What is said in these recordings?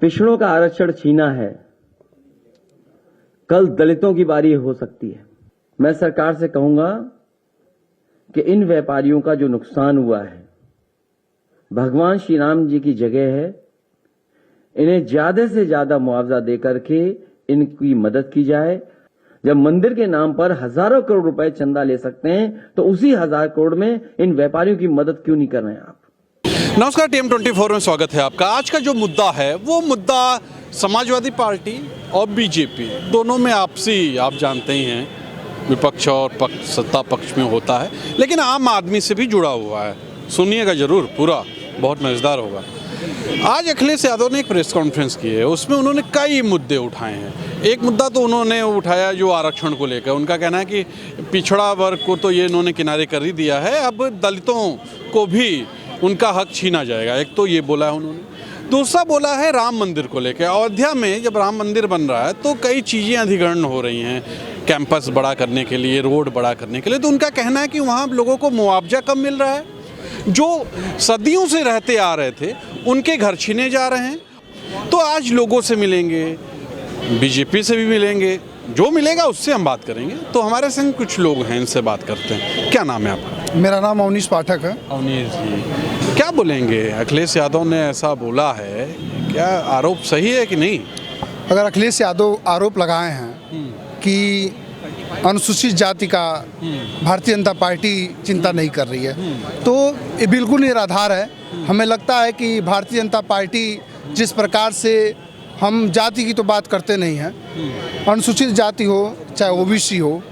पिछड़ों का आरक्षण छीना है, कल दलितों की बारी हो सकती है। मैं सरकार से कहूंगा कि इन व्यापारियों का जो नुकसान हुआ है, भगवान श्री राम जी की जगह है, इन्हें ज्यादा से ज्यादा मुआवजा देकर के इनकी मदद की जाए। जब मंदिर के नाम पर हजारों करोड़ रुपए चंदा ले सकते हैं तो उसी 1000 करोड़ में इन व्यापारियों की मदद क्यों नहीं कर रहे हैं आप? नमस्कार, टीएम 24 में स्वागत है आपका। आज का जो मुद्दा है वो मुद्दा समाजवादी पार्टी और बीजेपी दोनों में आपसी, आप जानते ही हैं, विपक्ष और पक्ष, सत्ता पक्ष में होता है, लेकिन आम आदमी से भी जुड़ा हुआ है। सुनिएगा जरूर, पूरा बहुत मजेदार होगा। आज अखिलेश यादव ने एक प्रेस कॉन्फ्रेंस की है, उसमें उन्होंने कई मुद्दे उठाए हैं। एक मुद्दा तो उन्होंने उठाया जो आरक्षण को लेकर। उनका कहना है कि पिछड़ा वर्ग को तो ये इन्होंने किनारे कर ही दिया है, अब दलितों को भी उनका हक छीना जाएगा। एक तो ये बोला है उन्होंने। दूसरा बोला है राम मंदिर को लेकर। अयोध्या में जब राम मंदिर बन रहा है तो कई चीज़ें अधिग्रहण हो रही हैं, कैंपस बड़ा करने के लिए, रोड बड़ा करने के लिए। तो उनका कहना है कि वहाँ लोगों को मुआवजा कम मिल रहा है, जो सदियों से रहते आ रहे थे उनके घर छीने जा रहे हैं। तो आज लोगों से मिलेंगे, बीजेपी से भी मिलेंगे, जो मिलेगा उससे हम बात करेंगे। तो हमारे संग कुछ लोग हैं, इनसे बात करते हैं। क्या नाम है आपका? मेरा नाम अवनीश पाठक है। अवनीश जी, क्या बोलेंगे? अखिलेश यादव ने ऐसा बोला है, क्या आरोप सही है कि नहीं? अगर अखिलेश यादव आरोप लगाए हैं कि अनुसूचित जाति का भारतीय जनता पार्टी चिंता नहीं कर रही है, तो ये बिल्कुल निराधार है। हमें लगता है कि भारतीय जनता पार्टी जिस प्रकार से, हम जाति की तो बात करते नहीं हैं, अनुसूचित जाति हो चाहे ओबीसी हो,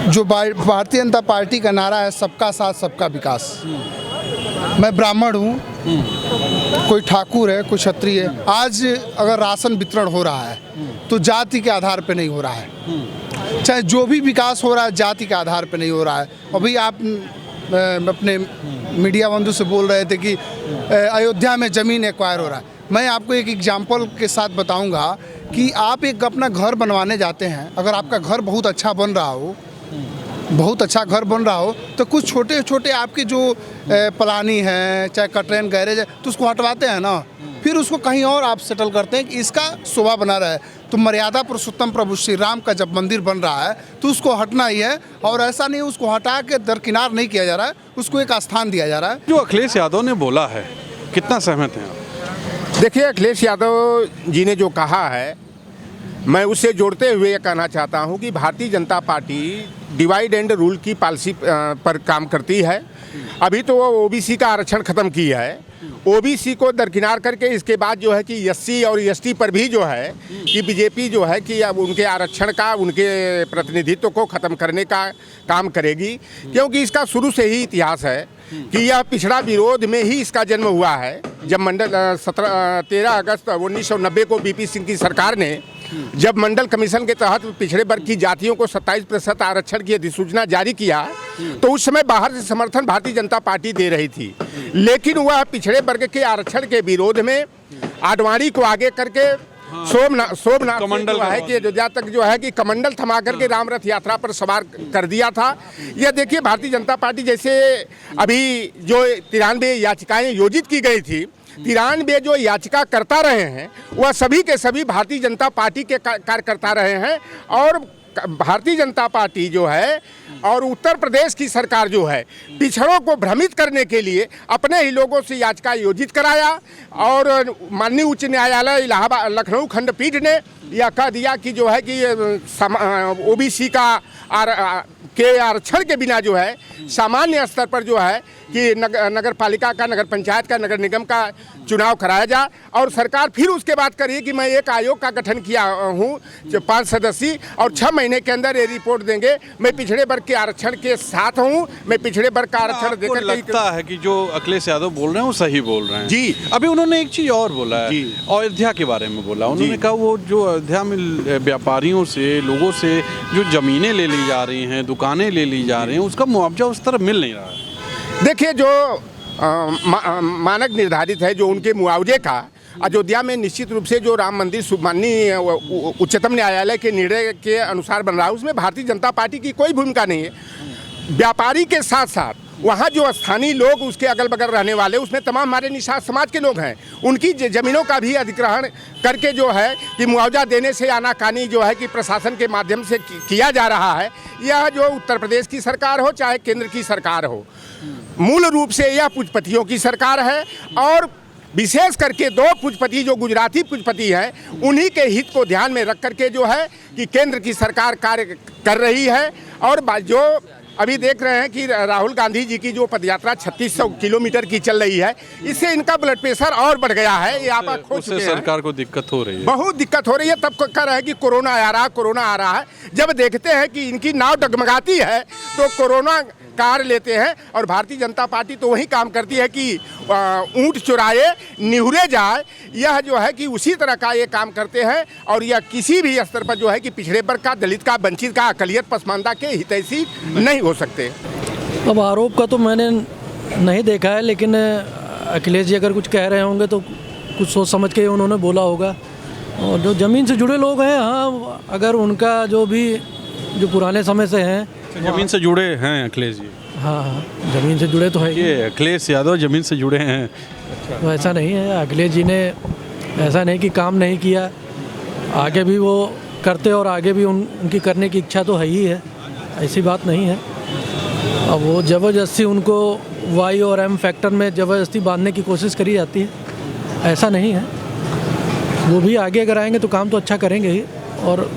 जो भारतीय जनता पार्टी का नारा है सबका साथ सबका विकास। मैं ब्राह्मण हूँ, कोई ठाकुर है, कोई क्षत्रिय है। आज अगर राशन वितरण हो रहा है तो जाति के आधार पे नहीं हो रहा है, चाहे जो भी विकास हो रहा है जाति के आधार पे नहीं हो रहा है। अभी आप अपने मीडिया बंधु से बोल रहे थे कि अयोध्या में ज़मीन एक्वायर हो रहा है। मैं आपको एक एग्जाम्पल के साथ बताऊंगा कि आप एक अपना घर बनवाने जाते हैं, अगर आपका घर बहुत अच्छा बन रहा हो, बहुत अच्छा घर बन रहा हो, तो कुछ छोटे छोटे आपके जो पलानी है, चाहे कटरेन गैरेज है, तो उसको हटवाते हैं ना, फिर उसको कहीं और आप सेटल करते हैं कि इसका शोभा बना रहे। तो मर्यादा पुरुषोत्तम प्रभु श्री राम का जब मंदिर बन रहा है तो उसको हटना ही है, और ऐसा नहीं उसको हटा के दरकिनार नहीं किया जा रहा है, उसको एक स्थान दिया जा रहा है। जो अखिलेश यादव ने बोला है, कितना सहमत हैं आप? देखिए, अखिलेश यादव जी ने जो कहा है, मैं उससे जोड़ते हुए ये कहना चाहता हूं कि Bharatiya Janata party divide and rule की पॉलिसी पर काम करती है। अभी तो वो ओबीसी का आरक्षण ख़त्म किया है, ओबीसी को दरकिनार करके इसके बाद जो है कि एससी और एसटी पर भी जो है कि बीजेपी जो है कि अब उनके आरक्षण का, उनके प्रतिनिधित्व को ख़त्म करने का काम करेगी। क्योंकि इसका शुरू से ही इतिहास है कि यह पिछड़ा विरोध में ही इसका जन्म हुआ है। जब मंडल 13 अगस्त 1990 को बीपी सिंह की सरकार ने जब मंडल कमीशन के तहत पिछड़े वर्ग की जातियों को 27% आरक्षण की अधिसूचना जारी किया, तो उस समय बाहर से समर्थन भारतीय जनता पार्टी दे रही थी, लेकिन वह पिछड़े वर्ग के आरक्षण के विरोध में आडवाणी को आगे करके सोमनाथ जो है कि अयोध्या तक जो है कि कमंडल थमा करके राम रथ यात्रा पर सवार कर दिया था। यह देखिए, भारतीय जनता पार्टी जैसे अभी जो 93 याचिकाएं योजित की गई थी, 93 जो याचिका करता रहे हैं वह सभी के सभी भारतीय जनता पार्टी के कार्यकर्ता रहे हैं। और भारतीय जनता पार्टी जो है और उत्तर प्रदेश की सरकार जो है, पिछड़ों को भ्रमित करने के लिए अपने ही लोगों से याचिका योजित कराया, और माननीय उच्च न्यायालय इलाहाबाद लखनऊ खंडपीठ ने यह कह दिया कि जो है कि ओबीसी का आरक्षण के बिना जो है सामान्य स्तर पर जो है कि नगर पालिका का, नगर पंचायत का, नगर निगम का चुनाव कराया जाए। और सरकार फिर उसके बाद करिए कि मैं एक आयोग का गठन किया हूँ 5 सदस्यीय, और 6 महीने के अंदर ये रिपोर्ट देंगे। मैं पिछड़े वर्ग के आरक्षण के साथ हूँ, मैं पिछड़े वर्ग का आरक्षण देकर लगता है कि जो अखिलेश यादव बोल रहे हैं वो सही बोल रहे हैं जी। अभी उन्होंने एक चीज़ और बोला है, अयोध्या के बारे में बोला। उन्होंने कहा वो जो अयोध्या में व्यापारियों से, लोगों से जो ज़मीनें ले ली जा रही हैं, दुकानें ले ली जा रही हैं, उसका मुआवजा उस तरह मिल नहीं रहा है। देखिए, जो मानक निर्धारित है जो उनके मुआवजे का, अयोध्या में निश्चित रूप से जो राम मंदिर माननीय उच्चतम न्यायालय के निर्णय के अनुसार बन रहा है, उसमें भारतीय जनता पार्टी की कोई भूमिका नहीं है। व्यापारी के साथ साथ वहाँ जो स्थानीय लोग उसके अगल बगल रहने वाले, उसमें तमाम हमारे निषाद समाज के लोग हैं, उनकी ज़मीनों का भी अधिग्रहण करके जो है कि मुआवजा देने से आनाकानी जो है कि प्रशासन के माध्यम से किया जा रहा है। यह जो उत्तर प्रदेश की सरकार हो चाहे केंद्र की सरकार हो, मूल रूप से यह पूंजीपतियों की सरकार है और विशेष करके 2 पूंजीपति जो गुजराती पूंजीपति हैं, उन्हीं के हित को ध्यान में रख करके जो है कि केंद्र की सरकार कार्य कर रही है। और जो अभी देख रहे हैं कि राहुल गांधी जी की जो पदयात्रा 3600 किलोमीटर की चल रही है, इससे इनका ब्लड प्रेशर और बढ़ गया है। ये आप खो चुके हैं। सरकार को दिक्कत हो रही है, बहुत दिक्कत हो रही है। तब कह रहे हैं कि कोरोना आ रहा है, कोरोना आ रहा है। जब देखते हैं कि इनकी नाव डगमगाती है तो कोरोना कार लेते हैं। और भारतीय जनता पार्टी तो वही काम करती है कि ऊंट चुराए निहुरे जाए, यह जो है कि उसी तरह का ये काम करते हैं। और यह किसी भी स्तर पर जो है कि पिछड़े वर्ग का, दलित का, वंचित का, अकलियत पसमानदा के हितैषी नहीं हो सकते। अब आरोप का तो मैंने नहीं देखा है, लेकिन अखिलेश जी अगर कुछ कह रहे होंगे तो कुछ सोच समझ के उन्होंने बोला होगा। और जो ज़मीन से जुड़े लोग हैं, हाँ, अगर उनका जो पुराने समय से हैं, जमीन से जुड़े हैं अखिलेश जी। हाँ, ज़मीन से जुड़े तो है। ये अखिलेश यादव जमीन से जुड़े हैं। तो ऐसा नहीं है, अखिलेश जी ने ऐसा नहीं कि काम नहीं किया, आगे भी वो करते और आगे भी उनकी करने की इच्छा तो है ही है, ऐसी बात नहीं है। अब वो ज़बरदस्ती उनको वाई और एम फैक्टर में ज़बरदस्ती बांधने की कोशिश करी जाती है, ऐसा नहीं है। वो भी आगे अगर आएंगे तो काम तो अच्छा करेंगे ही, और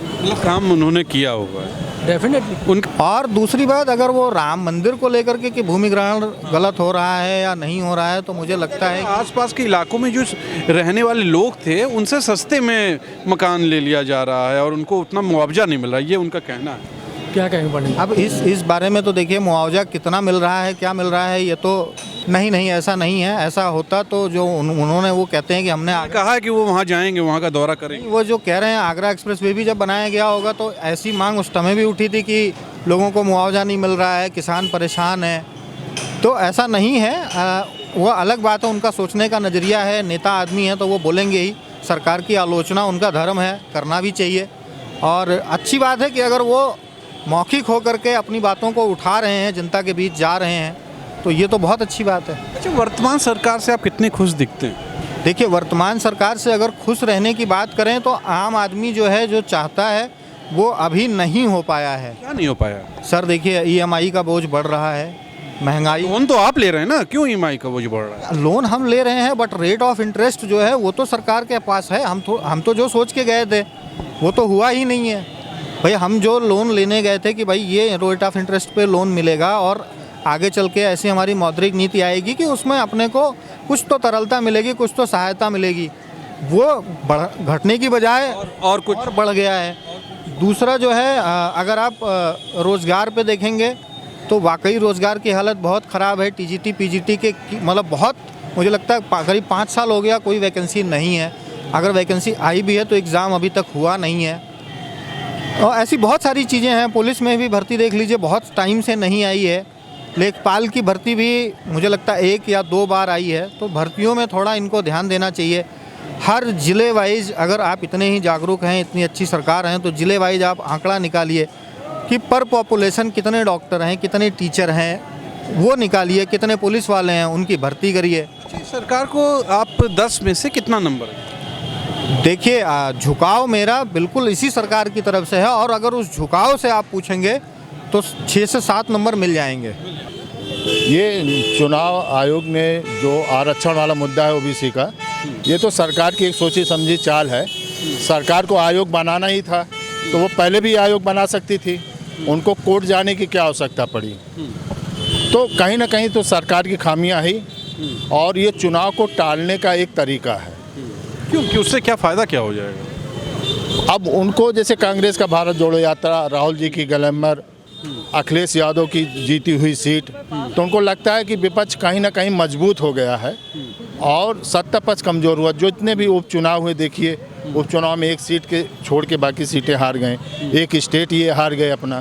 काम उन्होंने किया होगा डेफिनेटली। और दूसरी बात, अगर वो राम मंदिर को लेकर के कि भूमि ग्रहण गलत हो रहा है या नहीं हो रहा है, तो मुझे लगता है आसपास के इलाकों में जो रहने वाले लोग थे उनसे सस्ते में मकान ले लिया जा रहा है और उनको उतना मुआवजा नहीं मिल रहा, ये उनका कहना है। क्या कहेंगे पड़ेंगे अब इस बारे में तो देखिए, मुआवजा कितना मिल रहा है, क्या मिल रहा है, ये तो नहीं ऐसा नहीं है। ऐसा होता तो जो उन्होंने वो कहते हैं कि हमने कहा है कि वो वहाँ जाएंगे, वहाँ का दौरा करेंगे। वो जो कह रहे हैं आगरा एक्सप्रेस वे भी जब बनाया गया होगा तो ऐसी मांग उस समय भी उठी थी कि लोगों को मुआवजा नहीं मिल रहा है, किसान परेशान है। तो ऐसा नहीं है, वो अलग बात है, उनका सोचने का नज़रिया है, नेता आदमी है तो वो बोलेंगे ही। सरकार की आलोचना उनका धर्म है, करना भी चाहिए। और अच्छी बात है कि अगर वो मौखिक होकर के अपनी बातों को उठा रहे हैं, जनता के बीच जा रहे हैं, तो ये तो बहुत अच्छी बात है। अच्छा, वर्तमान सरकार से आप कितने खुश दिखते हैं? देखिए, वर्तमान सरकार से अगर खुश रहने की बात करें तो आम आदमी जो है, जो चाहता है वो अभी नहीं हो पाया है। क्या नहीं हो पाया? सर देखिए, EMI का बोझ बढ़ रहा है, महंगाई। लोन तो आप ले रहे हैं ना, क्यों EMI का बोझ बढ़ रहा है? लोन हम ले रहे हैं, बट रेट ऑफ इंटरेस्ट जो है वो तो सरकार के पास है। हम तो जो सोच के गए थे वो तो हुआ ही नहीं है। भाई, हम जो लोन लेने गए थे कि भाई ये रेट ऑफ इंटरेस्ट पे लोन मिलेगा और आगे चल के ऐसी हमारी मौद्रिक नीति आएगी कि उसमें अपने को कुछ तो तरलता मिलेगी, कुछ तो सहायता मिलेगी, वो घटने की बजाय और कुछ और बढ़ गया है। दूसरा जो है, अगर आप रोज़गार पे देखेंगे तो वाकई रोज़गार की हालत बहुत ख़राब है। TGT PGT के मतलब बहुत, मुझे लगता है करीब 5 साल हो गया कोई वैकेंसी नहीं है। अगर वैकेंसी आई भी है तो एग्ज़ाम अभी तक हुआ नहीं है। और ऐसी बहुत सारी चीज़ें हैं। पुलिस में भी भर्ती देख लीजिए, बहुत टाइम से नहीं आई है। लेखपाल की भर्ती भी मुझे लगता है 1 या 2 बार आई है। तो भर्तियों में थोड़ा इनको ध्यान देना चाहिए। हर ज़िले वाइज, अगर आप इतने ही जागरूक हैं, इतनी अच्छी सरकार हैं, तो ज़िले वाइज आप आंकड़ा निकालिए कि पर पॉपुलेशन कितने डॉक्टर हैं, कितने टीचर हैं, वो निकालिए, कितने पुलिस वाले हैं, उनकी भर्ती करिए। सरकार को आप 10 में से कितना नंबर है? देखिए, झुकाव मेरा बिल्कुल इसी सरकार की तरफ से है। और अगर उस झुकाव से आप पूछेंगे तो 6 से 7 नंबर मिल जाएंगे। ये चुनाव आयोग ने जो आरक्षण वाला मुद्दा है OBC का, ये तो सरकार की एक सोची समझी चाल है। सरकार को आयोग बनाना ही था तो वो पहले भी आयोग बना सकती थी, उनको कोर्ट जाने की क्या आवश्यकता पड़ी। तो कहीं ना कहीं तो सरकार की खामियां ही, और ये चुनाव को टालने का एक तरीका है। क्योंकि उससे क्या फ़ायदा क्या हो जाएगा? अब उनको, जैसे कांग्रेस का भारत जोड़ो यात्रा, राहुल जी की ग्लैमर, अखिलेश यादव की जीती हुई सीट, तो उनको लगता है कि विपक्ष कहीं ना कहीं मजबूत हो गया है और सत्ता पक्ष कमज़ोर हुआ। जो इतने भी उपचुनाव हुए, देखिए उपचुनाव में 1 सीट के छोड़ के बाकी सीटें हार गए, 1 स्टेट ये हार गए अपना।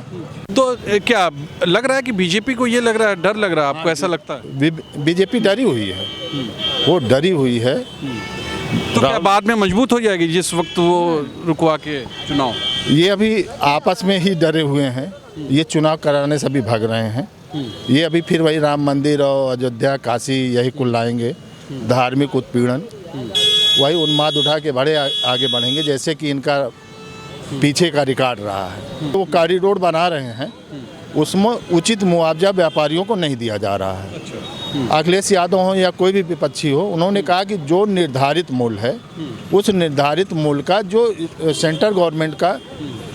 तो क्या लग रहा है कि बीजेपी को ये लग रहा है, डर लग रहा है आपको? ऐसा लगता है बीजेपी डरी हुई है, वो डरी हुई है। तो क्या बाद में मजबूत हो जाएगी जिस वक्त वो रुकवा के चुनाव? ये अभी आपस में ही डरे हुए हैं, ये चुनाव कराने से भी भाग रहे हैं। ये अभी फिर वही राम मंदिर और अयोध्या काशी यही कुल लाएंगे, धार्मिक उत्पीड़न, वही उन्माद उठा के बड़े आगे बढ़ेंगे जैसे कि इनका पीछे का रिकॉर्ड रहा है। वो कॉरिडोर बना रहे हैं, उसमें उचित मुआवजा व्यापारियों को नहीं दिया जा रहा है। अखिलेश यादव हो या कोई भी विपक्षी हो, उन्होंने कहा कि जो निर्धारित मूल्य है उस निर्धारित मूल्य का जो सेंट्रल गवर्नमेंट का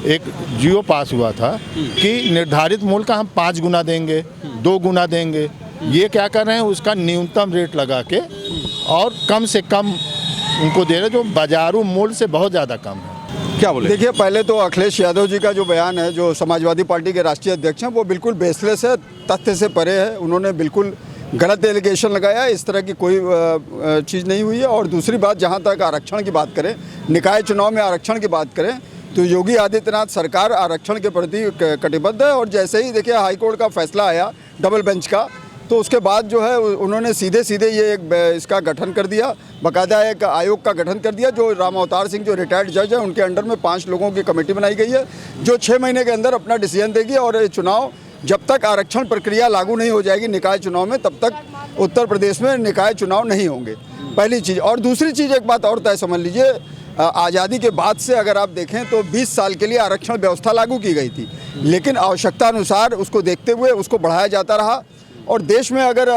एक जियो पास हुआ था कि निर्धारित मूल्य का हम 5 गुना देंगे, 2 गुना देंगे, ये क्या कर रहे हैं उसका न्यूनतम रेट लगा के और कम से कम उनको दे रहे जो बाजारू मूल्य से बहुत ज़्यादा कम है। क्या बोले? देखिए, पहले तो अखिलेश यादव जी का जो बयान है, जो समाजवादी पार्टी के राष्ट्रीय अध्यक्ष हैं, वो बिल्कुल बेसलेस है, तथ्य से परे है। उन्होंने बिल्कुल गलत एलिगेशन लगाया, इस तरह की कोई चीज़ नहीं हुई है। और दूसरी बात, जहाँ तक आरक्षण की बात करें, निकाय चुनाव में आरक्षण की बात करें, तो योगी आदित्यनाथ सरकार आरक्षण के प्रति कटिबद्ध है। और जैसे ही देखिए हाईकोर्ट का फैसला आया डबल बेंच का, तो उसके बाद जो है उन्होंने सीधे सीधे ये एक इसका गठन कर दिया, बाकायदा एक आयोग का गठन कर दिया। जो राम अवतार सिंह जो रिटायर्ड जज है, उनके अंडर में 5 लोगों की कमेटी बनाई गई है जो 6 महीने के अंदर अपना डिसीजन देगी। और ये चुनाव, जब तक आरक्षण प्रक्रिया लागू नहीं हो जाएगी निकाय चुनाव में, तब तक उत्तर प्रदेश में निकाय चुनाव नहीं होंगे, पहली चीज़। और दूसरी चीज़, एक बात और तय समझ लीजिए, आज़ादी के बाद से अगर आप देखें तो 20 साल के लिए आरक्षण व्यवस्था लागू की गई थी, लेकिन आवश्यकता अनुसार उसको देखते हुए उसको बढ़ाया जाता रहा। और देश में अगर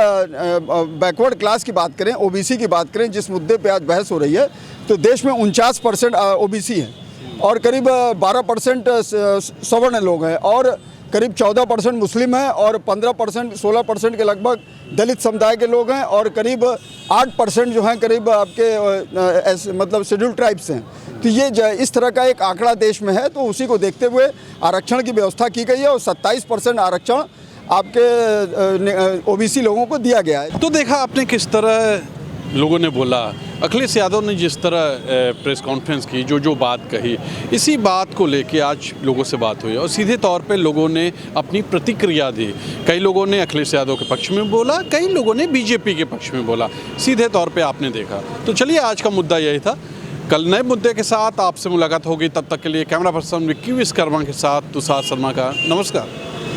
बैकवर्ड क्लास की बात करें, ओबीसी की बात करें, जिस मुद्दे पे आज बहस हो रही है, तो देश में 49% ओबीसी हैं और करीब 12% सवर्ण लोग हैं और करीब 14% मुस्लिम हैं और 15% 16% के लगभग दलित समुदाय के लोग हैं और करीब 8% जो हैं करीब आपके मतलब शेड्यूल ट्राइब्स हैं। तो ये इस तरह का एक आंकड़ा देश में है, तो उसी को देखते हुए आरक्षण की व्यवस्था की गई है और 27% आरक्षण आपके ओबीसी लोगों को दिया गया है। तो देखा आपने किस तरह लोगों ने बोला, अखिलेश यादव ने जिस तरह प्रेस कॉन्फ्रेंस की, जो बात कही, इसी बात को लेके आज लोगों से बात हुई और सीधे तौर पे लोगों ने अपनी प्रतिक्रिया दी। कई लोगों ने अखिलेश यादव के पक्ष में बोला, कई लोगों ने बीजेपी के पक्ष में बोला, सीधे तौर पे आपने देखा। तो चलिए, आज का मुद्दा यही था। कल नए मुद्दे के साथ आपसे मुलाकात होगी, तब तक के लिए कैमरा पर्सन विक्की विश्वकर्मा के साथ तुषार शर्मा का नमस्कार।